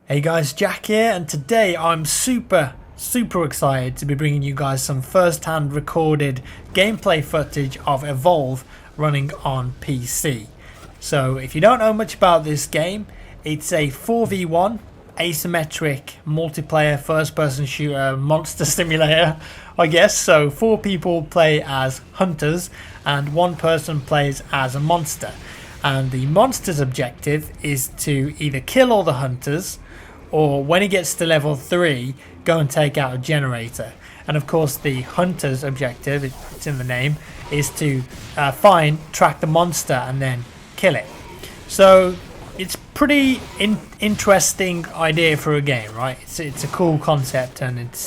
Hey guys, Jack here, and today I'm super excited to be bringing you guys some first-hand recorded gameplay footage of Evolve running on PC. So if you don't know much about this game, it's a 4v1 asymmetric multiplayer first-person shooter monster simulator, I guess. So 4 people play as hunters and 1 person plays as a monster. And the monster's objective is to either kill all the hunters, or when he gets to level 3, go and take out a generator. And of course the hunter's objective, it's in the name, is to track the monster and then kill it. So it's pretty interesting idea for a game, right? It's a cool concept, and it's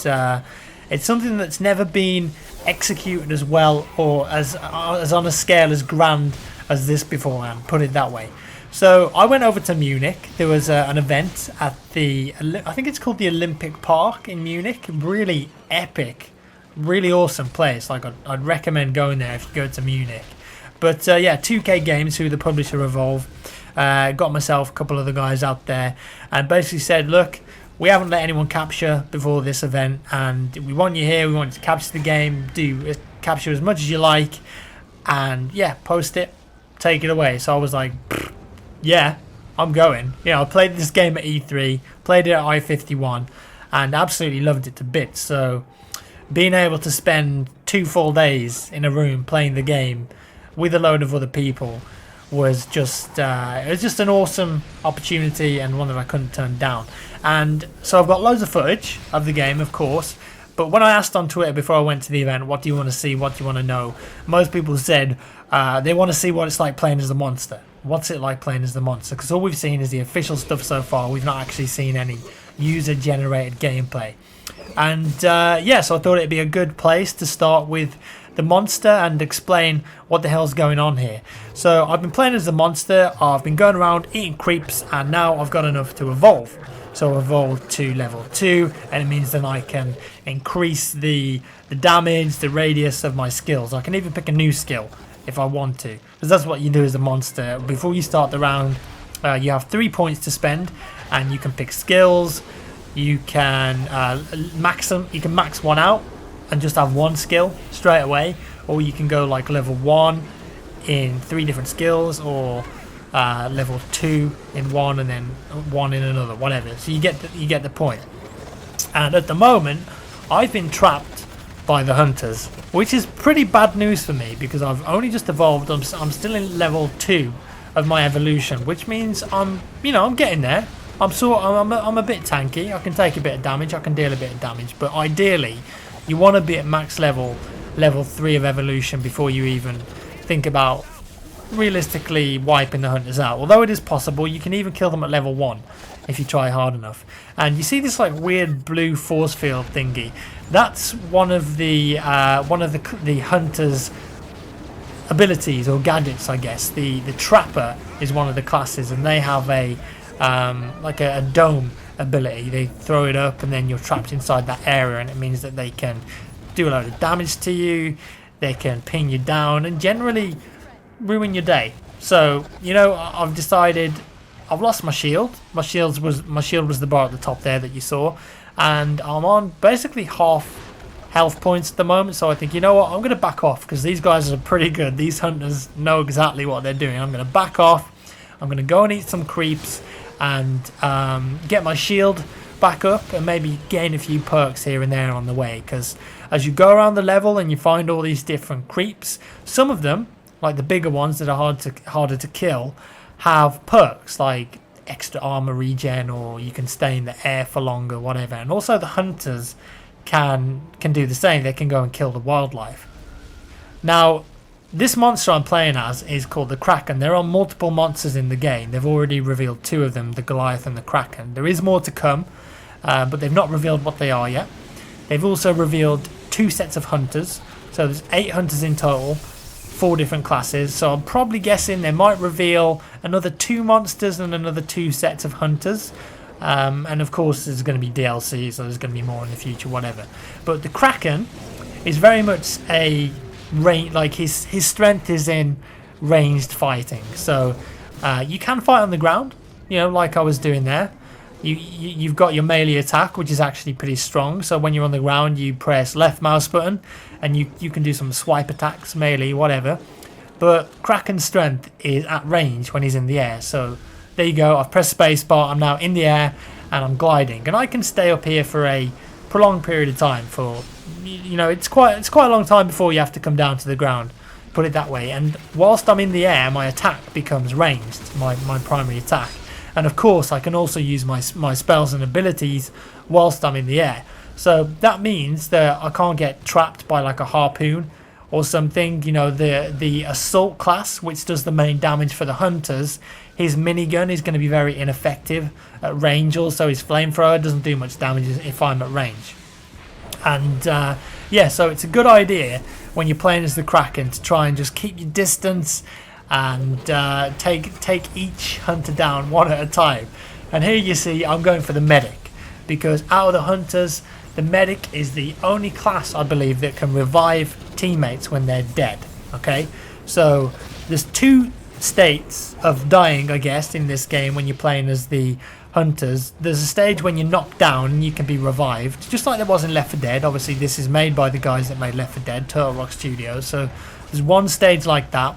something that's never been executed as well or as on a scale as grand as this beforehand, put it that way. So I went over to Munich. There was an event at I think it's called the Olympic Park in Munich. Really epic, really awesome place. Like I'd recommend going there if you go to Munich. But yeah, 2K Games, who the publisher Evolve, got myself a couple of the guys out there and basically said, look, we haven't let anyone capture before this event, and we want you here. We want you to capture the game, capture as much as you like, and yeah, post it, take it away. So I was like, yeah, I'm going. You know, I played this game at E3, played it at I-51, and absolutely loved it to bits. So being able to spend 2 full days in a room playing the game with a load of other people was just it was just an awesome opportunity, and one that I couldn't turn down. And so I've got loads of footage of the game, of course. But when I asked on Twitter before I went to the event, what do you want to see, what do you want to know, most people said they want to see what it's like playing as the monster. What's it like playing as the monster? Because all we've seen is the official stuff so far. We've not actually seen any user-generated gameplay. And yeah, so I thought it'd be a good place to start with the monster and explain what the hell's going on here. So I've been playing as the monster, I've been going around eating creeps, and now I've got enough to evolve. So evolve to level 2, and it means that I can increase the damage, the radius of my skills. I can even pick a new skill if I want to, because that's what you do as a monster. Before you start the round, you have 3 points to spend, and you can pick skills. You can max one out and just have 1 skill straight away, or you can go like level 1 in 3 different skills, or level 2 in 1 and then 1 in another, whatever. So you get the point. And at the moment, I've been trapped by the hunters, which is pretty bad news for me because I've only just evolved. I'm still in level 2 of my evolution, which means I'm getting there. I'm a bit tanky. I can take a bit of damage. I can deal a bit of damage, but ideally, you want to be at max level 3 of evolution before you even think about realistically wiping the hunters out. Although it is possible, you can even kill them at level 1 if you try hard enough. And you see this like weird blue force field thingy. That's one of the hunters' abilities or gadgets, I guess. The trapper is one of the classes, and they have a like a dome ability. They throw it up, and then you're trapped inside that area, and it means that they can do a load of damage to you. They can pin you down and generally ruin your day. So I've decided I've lost my shield. My shield was the bar at the top there that you saw, and I'm on basically half health points at the moment. So I think, you know what, I'm going to back off because these guys are pretty good. These hunters know exactly what they're doing. I'm going to back off. I'm going to go and eat some creeps and get my shield back up, and maybe gain a few perks here and there on the way, because as you go around the level and you find all these different creeps, some of them, like the bigger ones that are harder to kill, have perks like extra armor regen, or you can stay in the air for longer, whatever. And also the hunters can do the same. They can go and kill the wildlife. Now, this monster I'm playing as is called the KRAKEN. There are multiple monsters in the game. They've already revealed 2 of them, the Goliath and the KRAKEN. There is more to come, but they've not revealed what they are yet. They've also revealed 2 sets of hunters. So there's 8 hunters in total, 4 different classes. So I'm probably guessing they might reveal another 2 monsters and another 2 sets of hunters. And of course there's going to be DLC, so there's going to be more in the future, whatever. But the KRAKEN is very much a range, like his strength is in ranged fighting. So you can fight on the ground, like I was doing there. you've got your melee attack, which is actually pretty strong. So when you're on the ground, you press left mouse button and you can do some swipe attacks, melee, whatever. But Kraken's strength is at range when he's in the air. So there you go, I've pressed spacebar, I'm now in the air and I'm gliding, and I can stay up here for a prolonged period of time. For, you know, it's quite a long time before you have to come down to the ground, put it that way. And whilst I'm in the air, my attack becomes ranged, my primary attack. And of course I can also use my spells and abilities whilst I'm in the air. So that means that I can't get trapped by like a harpoon or something. You know, the assault class, which does the main damage for the hunters, his minigun is going to be very ineffective at range. Also his flamethrower doesn't do much damage if I'm at range. And yeah, so it's a good idea when you're playing as the Kraken to try and just keep your distance and take each hunter down one at a time. And here you see I'm going for the medic, because out of the hunters, the medic is the only class, I believe, that can revive teammates when they're dead. Okay, so there's two states of dying, I guess, in this game when you're playing as the hunters. There's a stage when you're knocked down and you can be revived, just like there was in Left 4 Dead. Obviously this is made by the guys that made Left 4 Dead, Turtle Rock Studios, so there's one stage like that.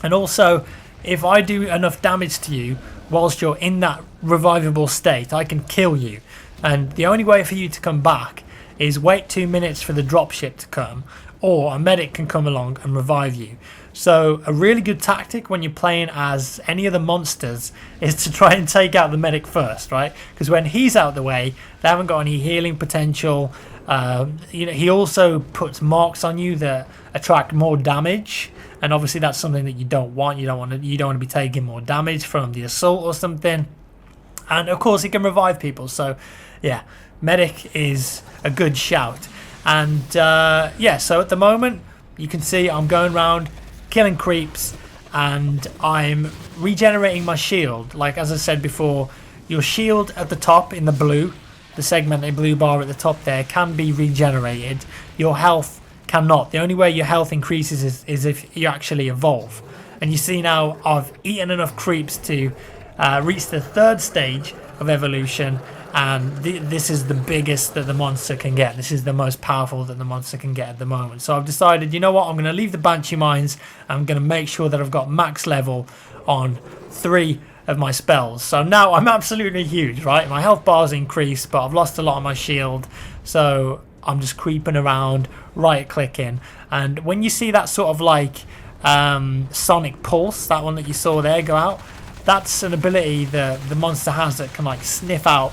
And also, if I do enough damage to you whilst you're in that revivable state, I can kill you. And the only way for you to come back is wait 2 minutes for the dropship to come, or a medic can come along and revive you. So a really good tactic when you're playing as any of the monsters is to try and take out the medic first, right? Because when he's out of the way, they haven't got any healing potential. You know, he also puts marks on you that attract more damage, and obviously that's something that you don't want. You don't want to be taking more damage from the assault or something. And of course he can revive people. So yeah, medic is a good shout. And yeah, so at the moment you can see I'm going around killing creeps and I'm regenerating my shield. Like as I said before, your shield at the top in the blue, the segmented blue bar at the top there, can be regenerated. Your health cannot. The only way your health increases is if you actually evolve. And you see now I've eaten enough creeps to reach the 3rd stage of evolution, and this is the biggest that the monster can get. This is the most powerful that the monster can get at the moment. So I've decided, you know what, I'm going to leave the Banshee Mines. I'm going to make sure that I've got max level on 3 of my spells. So now I'm absolutely huge, right? My health bar's increased, but I've lost a lot of my shield. So I'm just creeping around, right clicking. And when you see that sort of like sonic pulse, that one that you saw there go out, that's an ability that the monster has that can like sniff out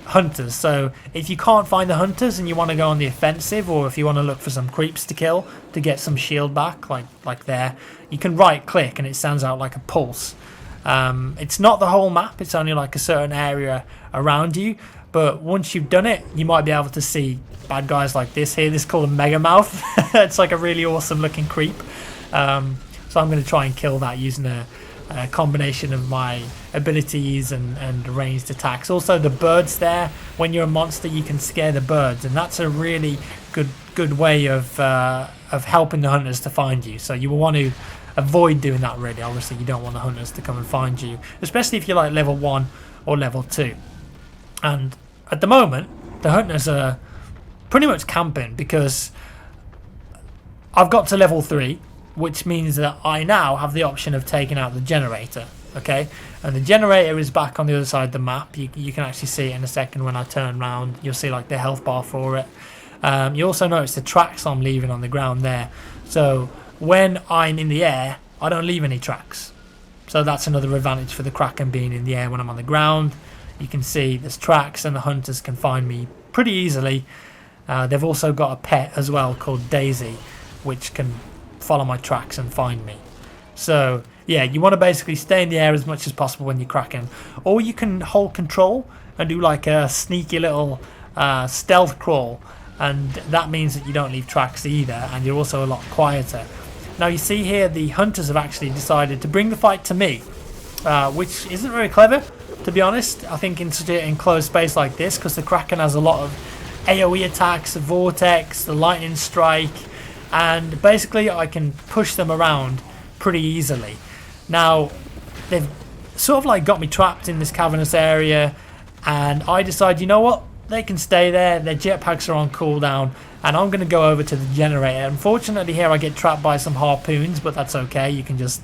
hunters. So if you can't find the hunters and you want to go on the offensive, or if you want to look for some creeps to kill to get some shield back, like there, you can right click and it sounds out like a pulse. It's not the whole map, it's only like a certain area around you, but once you've done it you might be able to see bad guys like this here. This is called a mega mouth. It's like a really awesome looking creep. So I'm going to try and kill that using a combination of my abilities and ranged attacks. Also the birds there, when you're a monster you can scare the birds, and that's a really good way of helping the hunters to find you. So you will want to avoid doing that really. Obviously you don't want the hunters to come and find you, especially if you're like level 1 or level 2. And at the moment the hunters are pretty much camping because I've got to level 3, which means that I now have the option of taking out the generator. Okay, and the generator is back on the other side of the map. You can actually see it in a second when I turn around. You'll see like the health bar for it. You also notice the tracks I'm leaving on the ground there. So when I'm in the air, I don't leave any tracks. So that's another advantage for the Kraken being in the air. When I'm on the ground, you can see there's tracks and the hunters can find me pretty easily. They've also got a pet as well called Daisy, which can follow my tracks and find me. So yeah, you want to basically stay in the air as much as possible when you're Kraken, or you can hold control and do like a sneaky little stealth crawl, and that means that you don't leave tracks either, and you're also a lot quieter. Now you see here the hunters have actually decided to bring the fight to me, which isn't very clever, to be honest. I think in such an enclosed space like this, because the Kraken has a lot of AoE attacks, the vortex, the lightning strike, and basically I can push them around pretty easily. Now they've sort of like got me trapped in this cavernous area, and I decide, you know what, they can stay there, their jetpacks are on cooldown, and I'm going to go over to the generator. Unfortunately here I get trapped by some harpoons, but that's okay, you can just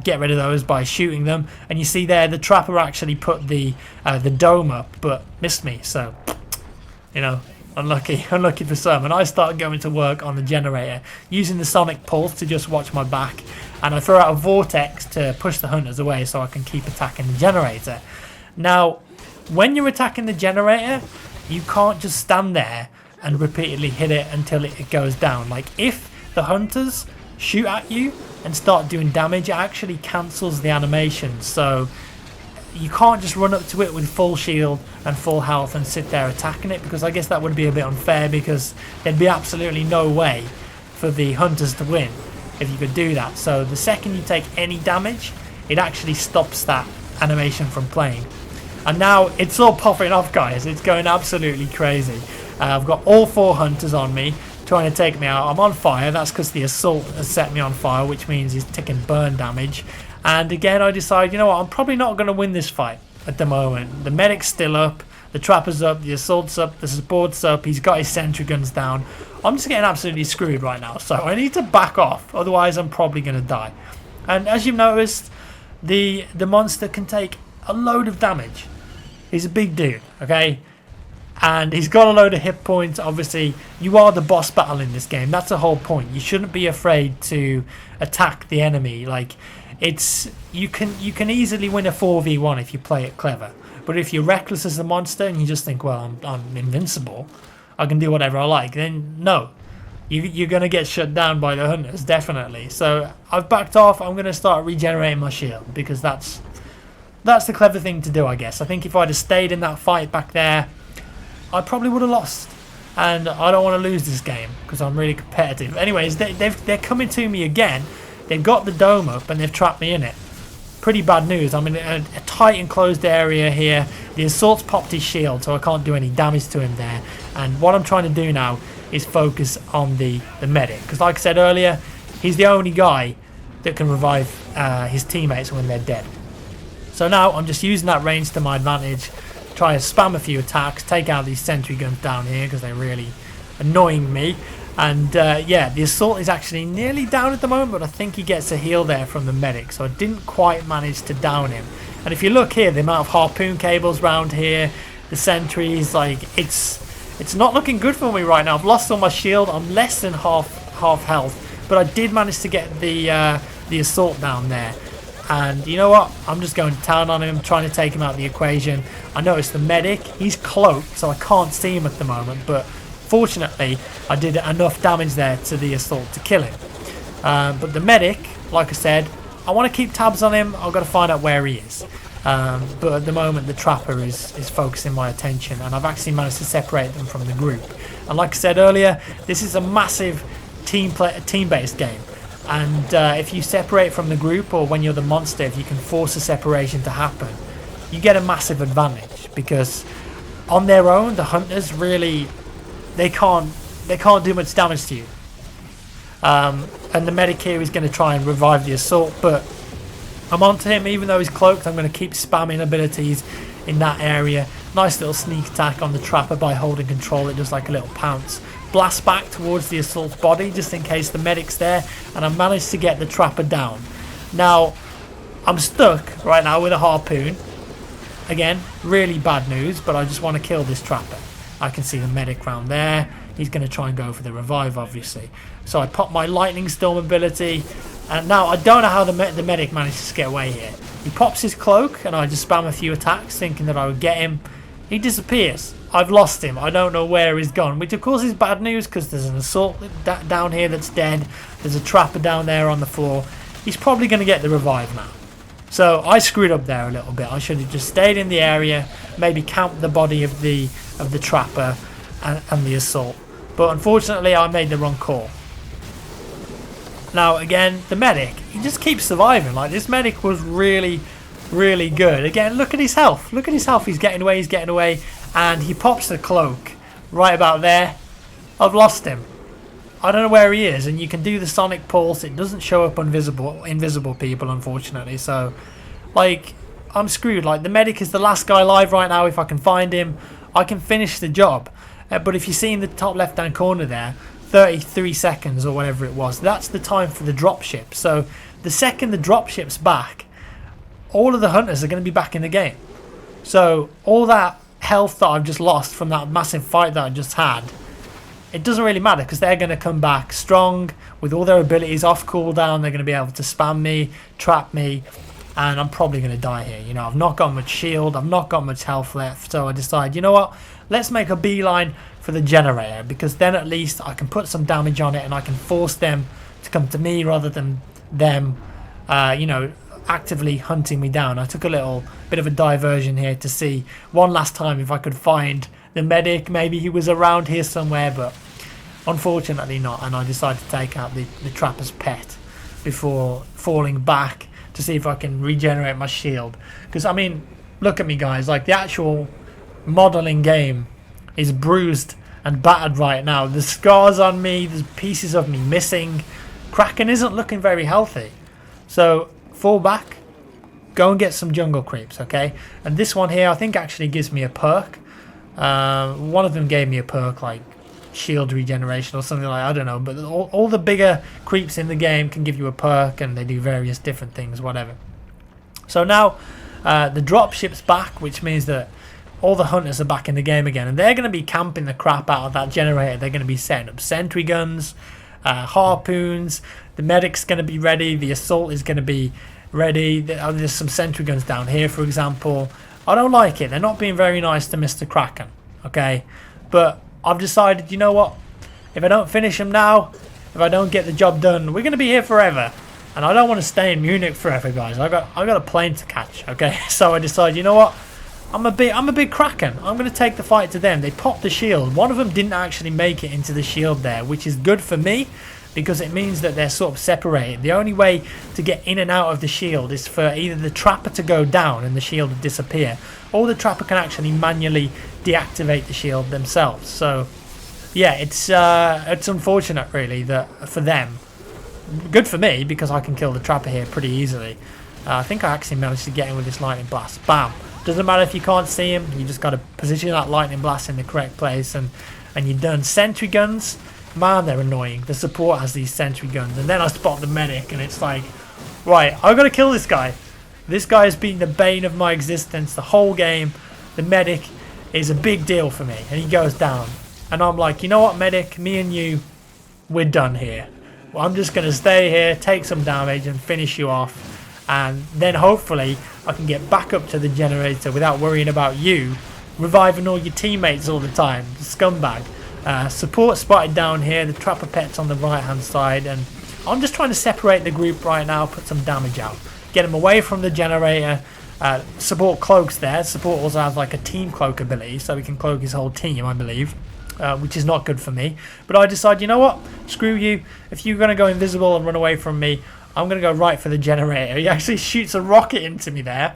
get rid of those by shooting them. And you see there the trapper actually put the dome up but missed me, so you know, unlucky for some. And I start going to work on the generator using the sonic pulse to just watch my back, and I throw out a vortex to push the hunters away so I can keep attacking the generator. Now when you're attacking the generator, you can't just stand there and repeatedly hit it until it goes down. Like if the hunters shoot at you and start doing damage, it actually cancels the animation. So you can't just run up to it with full shield and full health and sit there attacking it, because I guess that would be a bit unfair, because there'd be absolutely no way for the hunters to win if you could do that. So the second you take any damage, it actually stops that animation from playing. And now it's all popping off, guys. It's going absolutely crazy. I've got all 4 hunters on me trying to take me out. I'm on fire. That's because the assault has set me on fire, which means he's taking burn damage. And again, I decide, you know what, I'm probably not going to win this fight at the moment. The medic's still up, the trapper's up, the assault's up, the support's up, he's got his sentry guns down. I'm just getting absolutely screwed right now, so I need to back off, otherwise I'm probably going to die. And as you've noticed, the monster can take a load of damage. He's a big dude, okay? And he's got a load of hit points. Obviously, you are the boss battle in this game. That's the whole point. You shouldn't be afraid to attack the enemy. Like, it's you can easily win a 4v1 if you play it clever. But if you're reckless as a monster and you just think, well, I'm invincible, I can do whatever I like, then no. You're going to get shut down by the hunters, definitely. So I've backed off. I'm going to start regenerating my shield, because that's the clever thing to do, I guess. I think if I'd have stayed in that fight back there, I probably would have lost. And I don't want to lose this game, because I'm really competitive. Anyways, they're coming to me again. They've got the dome up and they've trapped me in it. Pretty bad news. I'm in a tight enclosed area here. The assault's popped his shield, so I can't do any damage to him there. And what I'm trying to do now is focus on the medic. Because like I said earlier, he's the only guy that can revive his teammates when they're dead. So now I'm just using that range to my advantage, try to spam a few attacks, take out these sentry guns down here because they're really annoying me. And yeah, the assault is actually nearly down at the moment, but I think he gets a heal there from the medic, so I didn't quite manage to down him. And if you look here, the amount of harpoon cables around here, the sentries, like it's not looking good for me right now. I've lost all my shield. I'm less than half health, but I did manage to get the assault down there. And you know what? I'm just going to town on him, trying to take him out of the equation. I noticed the medic, he's cloaked, so I can't see him at the moment, but fortunately I did enough damage there to the assault to kill him. But the medic, like I said, I want to keep tabs on him. I've got to find out where he is. But at the moment the trapper is focusing my attention, and I've actually managed to separate them from the group. And like I said earlier, this is a massive team-based game. And if you separate from the group, or when you're the monster, if you can force a separation to happen, you get a massive advantage, because on their own the hunters really they can't do much damage to you. And the medic here is going to try and revive the assault, but I'm onto him. Even though he's cloaked, I'm going to keep spamming abilities in that area. Nice little sneak attack on the trapper by holding control. It does like a little pounce. Blast back towards the assault's body just in case the medic's there, and I managed to get the trapper down. Now I'm stuck right now with a harpoon. Again, really bad news, but I just want to kill this trapper. I can see the medic round there. He's going to try and go for the revive, obviously. So I pop my lightning storm ability, and now I don't know how the medic manages to get away here. He pops his cloak and I just spam a few attacks thinking that I would get him. He disappears. I've lost him. I don't know where he's gone, which of course is bad news because there's an assault down here that's dead. There's a trapper down there on the floor. He's probably going to get the revive now. So I screwed up there a little bit. I should have just stayed in the area, maybe camped the body of the trapper and the assault. But unfortunately I made the wrong call. Now again, the medic, he just keeps surviving. Like, this medic was really good. Again, look at his health. Look at his health. He's getting away. And he pops the cloak right about there. I've lost him. I don't know where he is. And you can do the sonic pulse. It doesn't show up invisible people, unfortunately. So, like, I'm screwed. Like, the medic is the last guy alive right now. If I can find him, I can finish the job. But if you see in the top left hand corner there, 33 seconds or whatever it was, that's the time for the dropship. So the second the dropship's back, all of the hunters are going to be back in the game. So all that health that I've just lost from that massive fight that I just had, it doesn't really matter, because they're going to come back strong with all their abilities off cooldown. They're going to be able to spam me, trap me, and I'm probably going to die here. You know, I've not got much shield, I've not got much health left, so I decide, you know what, let's make a beeline for the generator, because then at least I can put some damage on it and I can force them to come to me rather than them, you know, actively hunting me down. I took a little bit of a diversion here to see one last time if I could find the medic. Maybe he was around here somewhere, but unfortunately not, and I decided to take out the trapper's pet before falling back to see if I can regenerate my shield. Because, I mean, look at me, guys. Like, the actual model in game is bruised and battered right now. There's scars on me, there's pieces of me missing. Kraken isn't looking very healthy. So fall back, go and get some jungle creeps, okay? And this one here I think actually gives me a perk. One of them gave me a perk like shield regeneration or something like, I don't know, but all the bigger creeps in the game can give you a perk, and they do various different things, whatever. So now the dropship's back, which means that all the hunters are back in the game again, and they're going to be camping the crap out of that generator. They're going to be setting up sentry guns, harpoons. The medic's going to be ready, the assault is going to be ready. There's some sentry guns down here, for example. I don't like it. They're not being very nice to Mr. Kraken, okay? But I've decided, you know what? If I don't finish him now, if I don't get the job done, we're going to be here forever. And I don't want to stay in Munich forever, guys. I got a plane to catch, okay? So I decided, you know what? I'm a big Kraken. I'm going to take the fight to them. They popped the shield. One of them didn't actually make it into the shield there, which is good for me, because it means that they're sort of separated. The only way to get in and out of the shield is for either the trapper to go down and the shield to disappear, or the trapper can actually manually deactivate the shield themselves. So yeah, it's unfortunate really that for them. Good for me, because I can kill the trapper here pretty easily. I think I actually managed to get him with this lightning blast. Bam. Doesn't matter if you can't see him, you just got to position that lightning blast in the correct place, and you're done. Sentry guns, man, they're annoying. The support has these sentry guns, and then I spot the medic, and it's like, right, I've got to kill this guy. This guy has been the bane of my existence the whole game. The medic is a big deal for me, and he goes down. And I'm like, you know what, medic, me and you, we're done here. Well, I'm just going to stay here, take some damage, and finish you off. And then hopefully I can get back up to the generator without worrying about you reviving all your teammates all the time. The scumbag. Support spotted down here. The trapper pet's on the right hand side, and I'm just trying to separate the group right now, put some damage out, get him away from the generator. Support cloaks there. Support also has like a team cloak ability, so he can cloak his whole team, I believe, which is not good for me. But I decide, you know what, screw you. If you're going to go invisible and run away from me, I'm going to go right for the generator. He actually shoots a rocket into me there.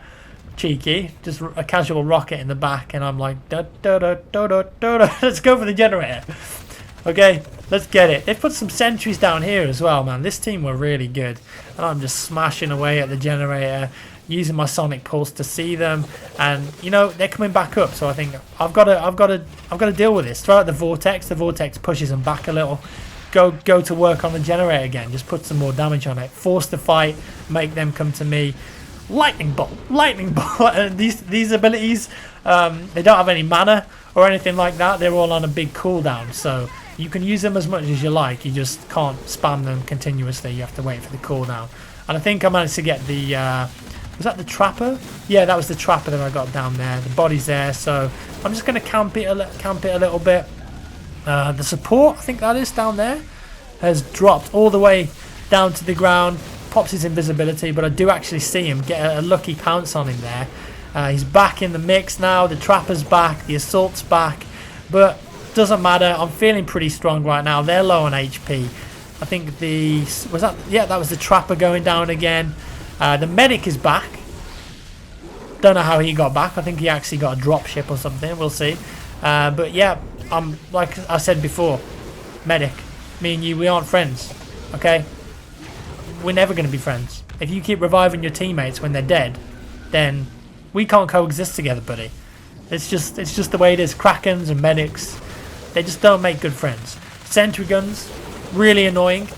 Cheeky. Just a casual rocket in the back. And I'm like, da, da, da, da, da, da, da. Let's go for the generator. Okay, let's get it. They've put some sentries down here as well, man. This team were really good. And I'm just smashing away at the generator, using my sonic pulse to see them. And, you know, they're coming back up. So I think I've got to deal with this. Throw out the vortex. The vortex pushes them back a little. Go to work on the generator again. Just put some more damage on it. Force the fight. Make them come to me. Lightning bolt. Lightning bolt. These abilities, they don't have any mana or anything like that. They're all on a big cooldown. So you can use them as much as you like. You just can't spam them continuously. You have to wait for the cooldown. And I think I managed to get the... was that the trapper? Yeah, that was the trapper that I got down there. The body's there. So I'm just going to camp it a little bit. The support, I think that is down there, has dropped all the way down to the ground. Pops his invisibility, but I do actually see him get a lucky pounce on him there. He's back in the mix now. The trapper's back. The assault's back. But doesn't matter. I'm feeling pretty strong right now. They're low on HP. I think that was the trapper going down again. The medic is back. Don't know how he got back. I think he actually got a drop ship or something. We'll see. But yeah, like I said before, medic, me and you, we aren't friends, okay? We're never going to be friends. If you keep reviving your teammates when they're dead, then We can't coexist together, buddy. It's just the way it is. Krakens and medics, they just don't make good friends. Sentry guns, really annoying.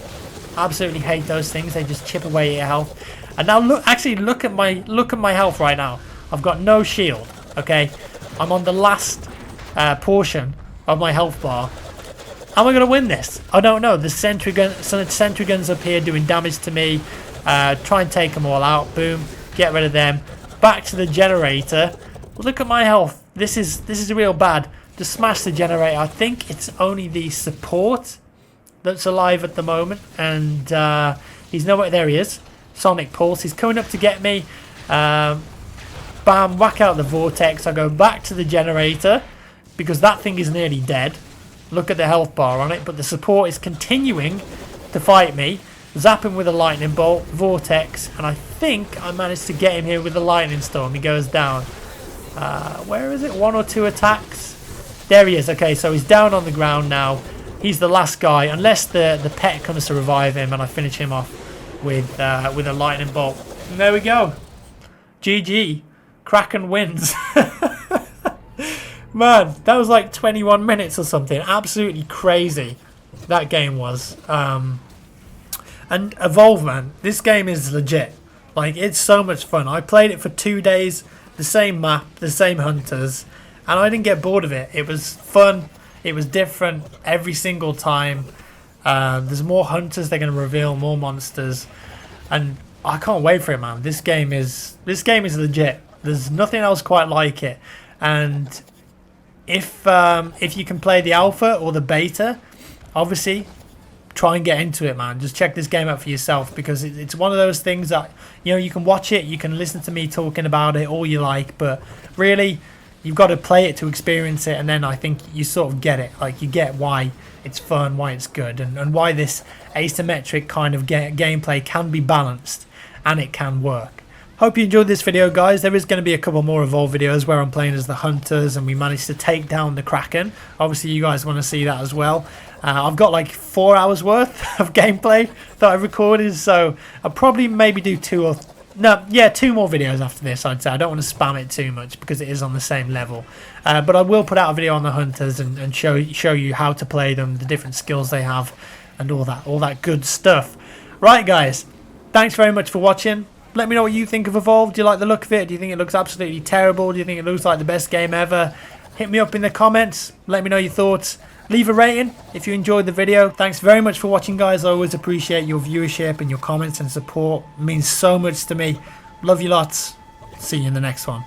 Absolutely hate those things. They just chip away at your health. And now look at my health right now. I've got no shield. Okay, I'm on the last portion of my health bar. Am I gonna win this? I don't know. The sentry guns up here doing damage to me. Try and take them all out. Boom, get rid of them. Back to the generator. Look at my health. This is real bad. Just smash the generator. I think it's only the support that's alive at the moment, and he's nowhere. There he is. Sonic Pulse. He's coming up to get me. Bam! Whack out the vortex. I go back to the generator because that thing is nearly dead. Look at the health bar on it, but the support is continuing to fight me. Zap him with a lightning bolt, vortex, and I think I managed to get him here with the lightning storm. He goes down. Where is it? 1 or 2 attacks. There he is. Okay, so he's down on the ground now. He's the last guy, unless the pet comes to revive him, and I finish him off with a lightning bolt. And there we go. GG. Kraken wins. Man, that was like 21 minutes or something. Absolutely crazy that game was. And Evolve, man, this game is legit. Like, it's so much fun. I played it for 2 days, the same map, the same hunters, and I didn't get bored of it. It was fun. It was different every single time. There's more hunters. They're going to reveal more monsters, and I can't wait for it, man. This game is legit. There's nothing else quite like it. And if you can play the alpha or the beta, obviously try and get into it, man. Just check this game out for yourself, because it's one of those things that, you know, you can watch it, you can listen to me talking about it all you like, but really you've got to play it to experience it, and then I think you sort of get it. Like, you get why it's fun, why it's good, and why this asymmetric kind of gameplay can be balanced and it can work. Hope you enjoyed this video, guys. There is going to be a couple more Evolve videos where I'm playing as the hunters and we managed to take down the Kraken. Obviously you guys want to see that as well. I've got like 4 hours worth of gameplay that I recorded, so I'll probably maybe do 2 more videos after this, I'd say. I don't want to spam it too much because it is on the same level. But I will put out a video on the hunters and show you how to play them, the different skills they have, and all that good stuff. Right, guys, thanks very much for watching. Let me know what you think of Evolve. Do you like the look of it? Do you think it looks absolutely terrible? Do you think it looks like the best game ever? Hit me up in the comments. Let me know your thoughts. Leave a rating if you enjoyed the video. Thanks very much for watching, guys. I always appreciate your viewership and your comments and support. It means so much to me. Love you lots. See you in the next one.